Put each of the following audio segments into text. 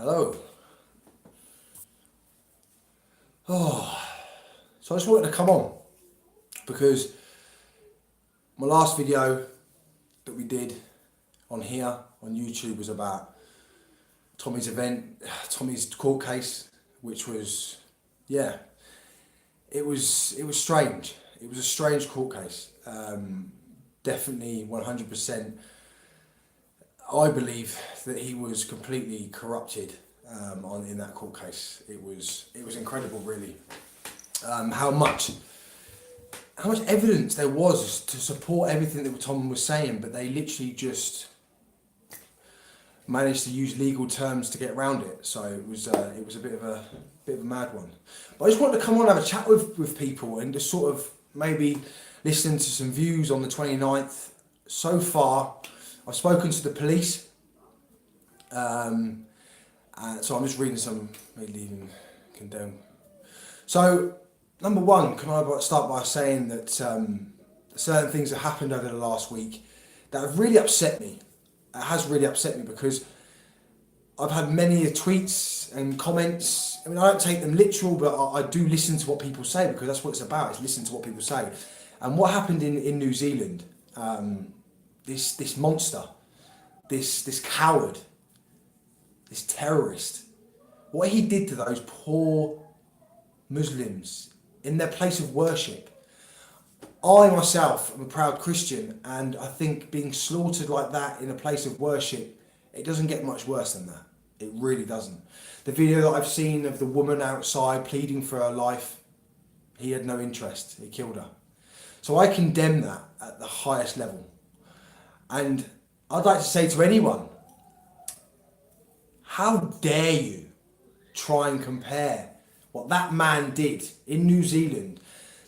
Hello. So I just wanted to come on because my last video that we did on here on YouTube was about Tommy's Tommy's court case, which was, yeah, it was strange. It was a strange court case. Definitely 100%. I believe that he was completely corrupted in that court case. It was incredible, really. How much evidence there was to support everything that Tom was saying, but they literally just managed to use legal terms to get around it. So it was a bit of a mad one. But I just wanted to come on and have a chat with people and just sort of maybe listen to some views on the 29th. So far, I've spoken to the police. So I'm just reading some, maybe even condemn. So, number one, can I start by saying that certain things that happened over the last week that have really upset me. It has really upset me because I've had many tweets and comments. I mean, I don't take them literal, but I do listen to what people say because that's what it's about, is listen to what people say. And what happened in New Zealand, this monster, this coward, this terrorist, what he did to those poor Muslims in their place of worship. I myself am a proud Christian, and I think being slaughtered like that in a place of worship, it doesn't get much worse than that. It really doesn't. The video that I've seen of the woman outside pleading for her life, he had no interest. He killed her. So I condemn that at the highest level. And I'd like to say to anyone, how dare you try and compare what that man did in New Zealand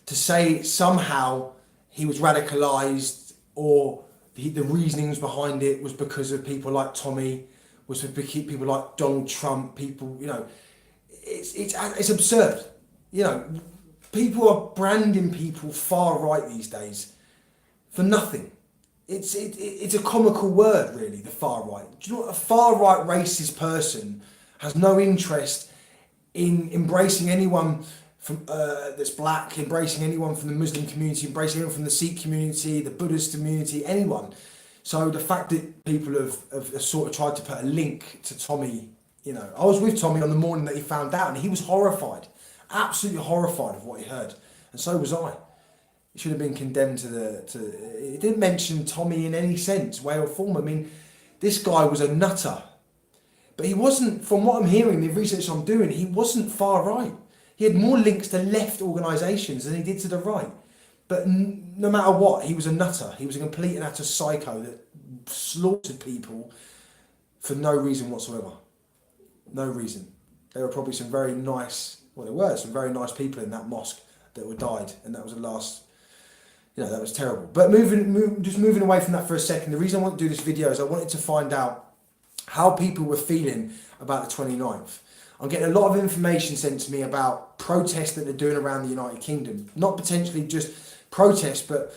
to say somehow he was radicalised, or the reasonings behind it was because of people like Tommy, was for people like Donald Trump, people, you know, it's absurd. You know, people are branding people far right these days for nothing. It's a comical word, really, the far right. Do you know what? A far right racist person has no interest in embracing anyone from that's black, embracing anyone from the Muslim community, embracing anyone from the Sikh community, the Buddhist community, anyone. So the fact that people have sort of tried to put a link to Tommy, you know, I was with Tommy on the morning that he found out, and he was horrified, absolutely horrified of what he heard, and so was I. He should have been condemned it didn't mention Tommy in any sense, way or form. I mean, this guy was a nutter. But he wasn't, from what I'm hearing, the research I'm doing, he wasn't far right. He had more links to left organisations than he did to the right. But no matter what, he was a nutter. He was a complete and utter psycho that slaughtered people for no reason whatsoever. No reason. There were probably some very nice people in that mosque that were died, and that was the last. You know, that was terrible. But moving away from that for a second, the reason I want to do this video is I wanted to find out how people were feeling about the 29th. I'm getting a lot of information sent to me about protests that they're doing around the United Kingdom. Not potentially just protests, but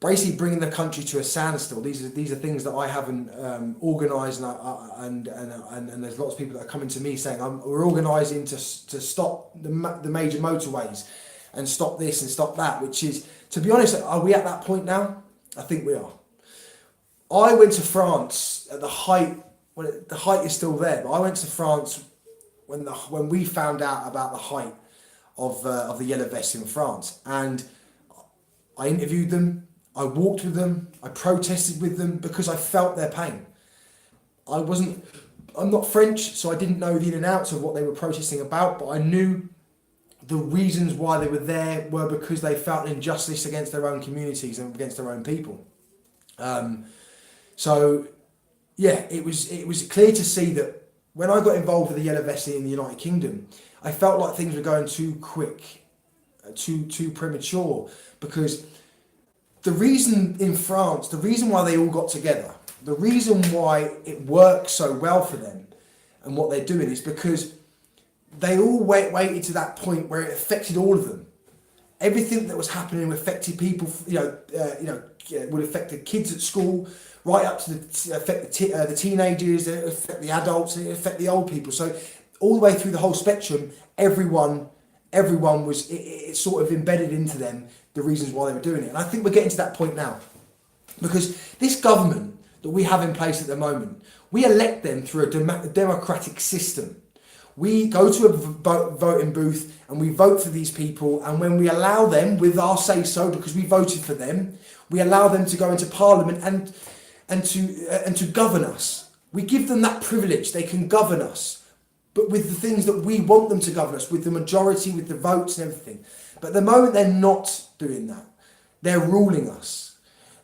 basically bringing the country to a standstill. These are things that I haven't organised, and there's lots of people that are coming to me saying we're organising to stop the major motorways and stop this and stop that, which is, to be honest, are we at that point now? I think we are. I went to France at the height, the height is still there, but I went to France when we found out about the height of the yellow vests in France, and I interviewed them, I walked with them, I protested with them because I felt their pain. I'm not French, so I didn't know the in and outs of what they were protesting about, but I knew the reasons why they were there were because they felt injustice against their own communities and against their own people. So, yeah, it was clear to see that when I got involved with the yellow vest in the United Kingdom, I felt like things were going too quick, too premature, because the reason in France, the reason why they all got together, the reason why it works so well for them and what they're doing is because they all waited to that point where it affected all of them. Everything that was happening affected people, would affect the kids at school, right up to affect the teenagers, it affect the adults, it affect the old people. So all the way through the whole spectrum, everyone was it sort of embedded into them the reasons why they were doing it. And I think we're getting to that point now, because this government that we have in place at the moment, we elect them through a democratic system. We go to a voting booth and we vote for these people, and when we allow them, with our say-so, because we voted for them, we allow them to go into Parliament and to govern us. We give them that privilege. They can govern us, but with the things that we want them to govern us, with the majority, with the votes and everything. But at the moment, they're not doing that. They're ruling us.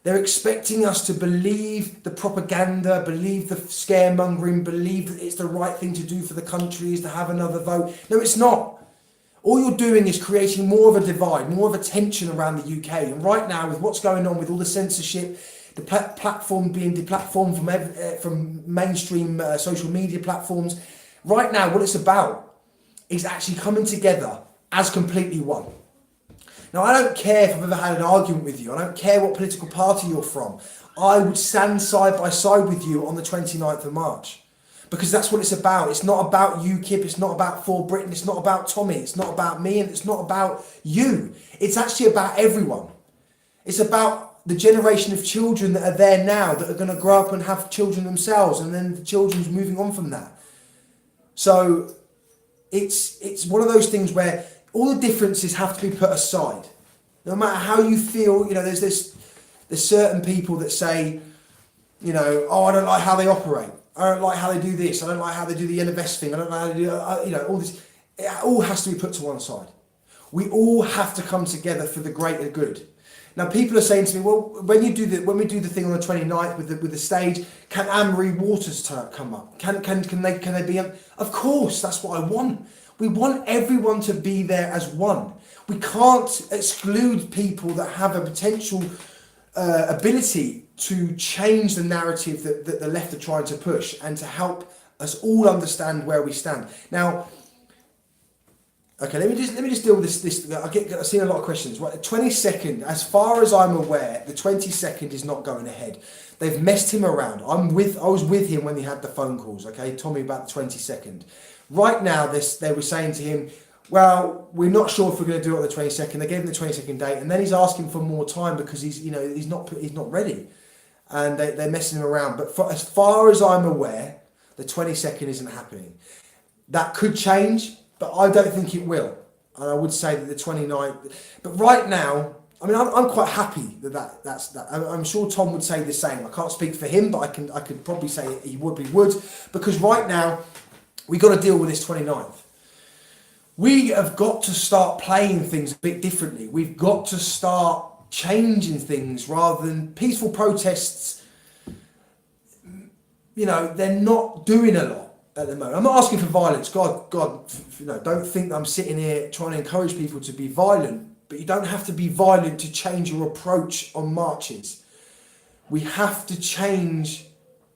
They're expecting us to believe the propaganda, believe the scaremongering, believe that it's the right thing to do for the country is to have another vote. No, it's not. All you're doing is creating more of a divide, more of a tension around the UK. And right now, with what's going on with all the censorship, the platform being deplatformed from mainstream social media platforms, right now what it's about is actually coming together as completely one. Now, I don't care if I've ever had an argument with you. I don't care what political party you're from. I would stand side by side with you on the 29th of March. Because that's what it's about. It's not about UKIP. It's not about For Britain. It's not about Tommy. It's not about me. And it's not about you. It's actually about everyone. It's about the generation of children that are there now that are going to grow up and have children themselves. And then the children's moving on from that. So it's one of those things where all the differences have to be put aside. No matter how you feel, there's certain people that say, oh, I don't like how they operate. I don't like how they do this. I don't like how they do the LFS thing. I don't like how they do, all this. It all has to be put to one side. We all have to come together for the greater good. Now, people are saying to me, well, when we do the thing on the 29th with the stage, can Anne-Marie Waters come up? Can they be? Of course, that's what I want. We want everyone to be there as one. We can't exclude people that have a potential ability to change the narrative that the left are trying to push and to help us all understand where we stand. Now, okay, let me just deal with this. I've seen a lot of questions. Right, the 22nd, as far as I'm aware, the 22nd is not going ahead. They've messed him around. I was with him when he had the phone calls. Okay, told me about the 22nd. Right now, they were saying to him, well, we're not sure if we're going to do it on the 22nd. They gave him the 22nd date, and then he's asking for more time because he's not ready, and they're messing him around. But as far as I'm aware, the 22nd isn't happening. That could change, but I don't think it will. And I would say that the 29th. But right now, I mean, I'm quite happy that's that. I'm sure Tom would say the same. I can't speak for him, but I could probably say he would, because right now, we got to deal with this 29th. We have got to start playing things a bit differently. We've got to start changing things rather than peaceful protests. They're not doing a lot at the moment. I'm not asking for violence. God, don't think that I'm sitting here trying to encourage people to be violent. But you don't have to be violent to change your approach on marches. We have to change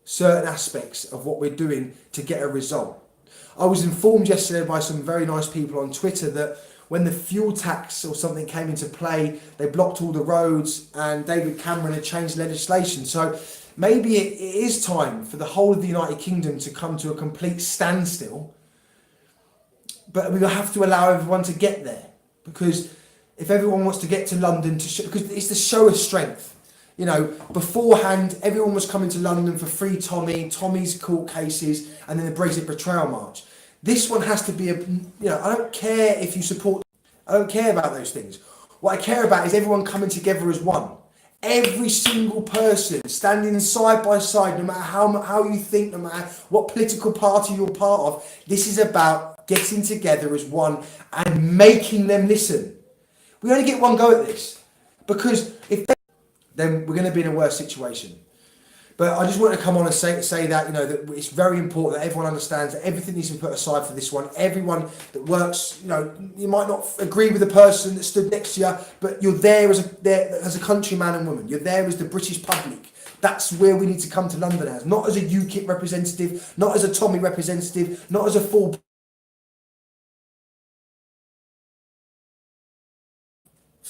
certain aspects of what we're doing to get a result. I was informed yesterday by some very nice people on Twitter that when the fuel tax or something came into play, they blocked all the roads and David Cameron had changed legislation. So maybe it is time for the whole of the United Kingdom to come to a complete standstill. But we will have to allow everyone to get there, because if everyone wants to get to London because it's the show of strength. Beforehand, everyone was coming to London for free Tommy's court cases, and then the Brexit betrayal march. This one has to be I don't care if you support, I don't care about those things. What I care about is everyone coming together as one. Every single person standing side by side, no matter how you think, no matter what political party you're part of, this is about getting together as one and making them listen. We only get one go at this, because then we're going to be in a worse situation. But I just want to come on and say that, that it's very important that everyone understands that everything needs to be put aside for this one. Everyone that works, you might not agree with the person that stood next to you, but you're there as a countryman and woman. You're there as the British public. That's where we need to come to London as. Not as a UKIP representative, not as a Tommy representative, not as a full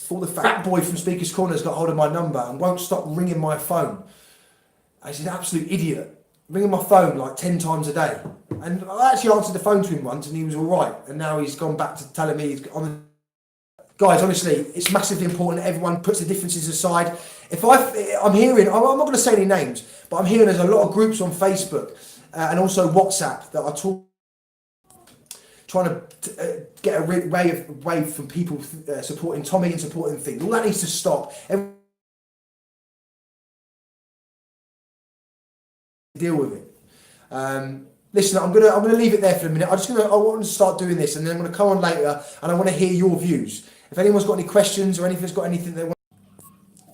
For the fat boy from Speaker's Corner has got hold of my number and won't stop ringing my phone. He's an absolute idiot. Ringing my phone like 10 times a day. And I actually answered the phone to him once and he was all right. And now he's gone back to telling me he's on. Guys, honestly, it's massively important that everyone puts the differences aside. I'm hearing, I'm not going to say any names, but I'm hearing there's a lot of groups on Facebook and also WhatsApp that are trying to get a wave from people supporting Tommy and supporting things. All that needs to stop. Deal with it. Listen, I'm gonna leave it there for a minute. I want to start doing this, and then I'm gonna come on later, and I want to hear your views. If anyone's got any questions or anything's got anything they want.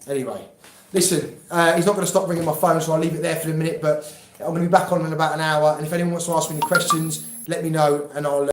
Anyway, listen, he's not going to stop ringing my phone, so I'll leave it there for a minute. But I'm going to be back on in about an hour, and if anyone wants to ask me any questions, let me know, and I'll.